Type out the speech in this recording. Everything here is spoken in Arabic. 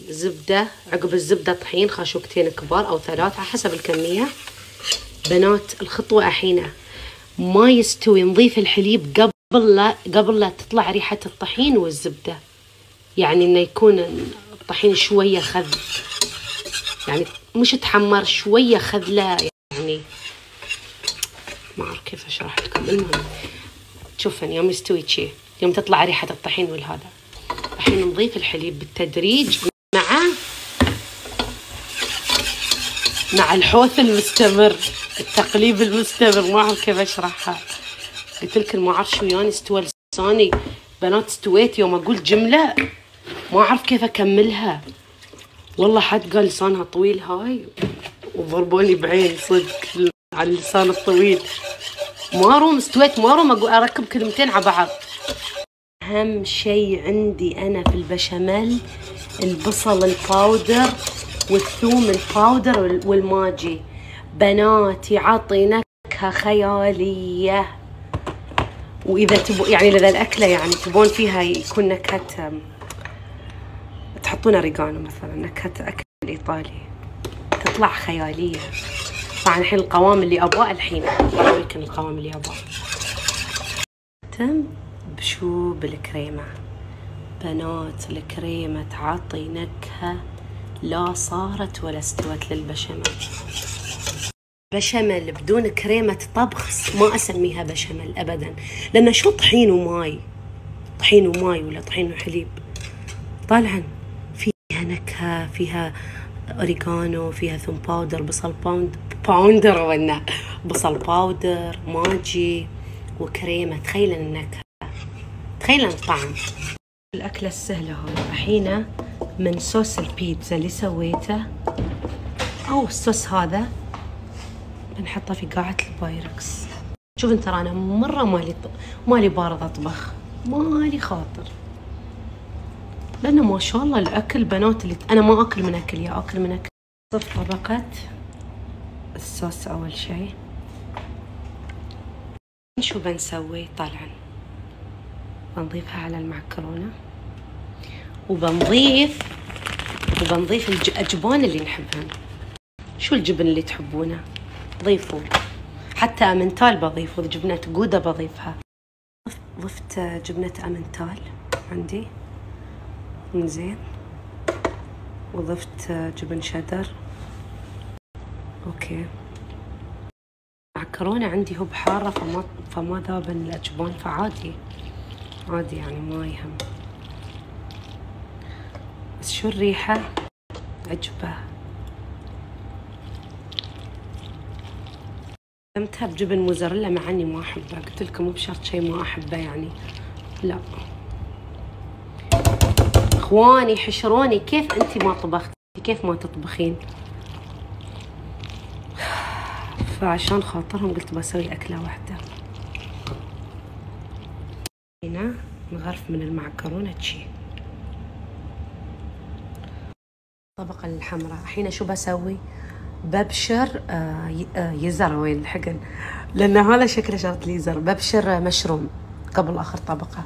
زبدة، عقب الزبدة طحين خاشوقتين كبار أو 3 على حسب الكمية. بنات الخطوة الحين ما يستوي، نضيف الحليب قبل لا تطلع ريحة الطحين والزبدة، يعني إنه يكون الطحين شوية خذ، يعني مش تحمر شوية خذلة، يعني ما أعرف كيف أشرح لكم. المهم تشوفن يوم يستوي شي، يوم تطلع ريحة الطحين والهذا، الحين نضيف الحليب بالتدريج مع الحوث المستمر، التقليب المستمر. ما أعرف كيف أشرحها، قلت لكم ما أعرف شو يعني استوى لساني. بنات استويت يوم أقول جملة ما أعرف كيف أكملها، والله حد قال لسانها طويل هاي وضربوني بعين صدق على اللسان الطويل. ما روم استويت، ما روم أقول أركب كلمتين على بعض. أهم شيء عندي أنا في البشاميل البصل الباودر والثوم الباودر والماجي. بنات يعطي نكهة خيالية. وإذا تبون يعني إذا الأكلة يعني تبون فيها يكون نكهة، تحطون أوريجانو مثلا، نكهة أكل إيطالي تطلع خيالية. طبعا الحين القوام اللي أبغاه، الحين يمكن القوام اللي أبغاه تم بشو بالكريمة. بنات الكريمة تعطي نكهة لا صارت ولا استوت للبشاميل. بشاميل بدون كريمة طبخ ما أسميها بشاميل أبدا، لأن شو طحين وماي، طحين وماي ولا طحين وحليب، طالعا فيها نكهة، فيها أوريجانو، فيها ثوم باودر، بصل باودر ولا بصل باودر، ماجي وكريمة. تخيلن النكهة، تخيلن الطعم. الأكلة السهلة هاي الحين من صوص البيتزا اللي سويته أو الصوص هذا بنحطه في قاعة البايركس. شوف انت، ترى أنا مرة مالي بارد أطبخ، مالي خاطر، لأنه ما شاء الله الأكل بنات اللي أنا ما أكل من أكل، يا أكل من أكل. صف طبقة الصوص أول شيء. شو بنسوي؟ طبعا بنضيفها على المعكرونة، وبنضيف الأجبان اللي نحبها. شو الجبن اللي تحبونه ضيفوا، حتى أمنتال بضيف، وجبنة جودة بضيفها. ضفت جبنة أمنتال عندي زين، وضفت جبن شدر. اوكي، معكرونة عندي هو بحارة فما ذابن الأجبان، فعادي عادي يعني ما يهم. بس شو الريحة عجبة. قدمتها بجبن موزاريلا مع اني ما احبه، قلت لكم مو بشرط شيء ما احبه يعني، لا. اخواني حشروني، كيف انتي ما طبختي، كيف ما تطبخين؟ فعشان خاطرهم قلت بسوي أكلة واحدة. هنا نغرف من المعكرونة تشي. الطبقة الحمراء الحين شو بسوي؟ ببشر يزر، وين الحقن، لأن هذا شكله شرط ليزر. ببشر مشروم قبل آخر طبقة.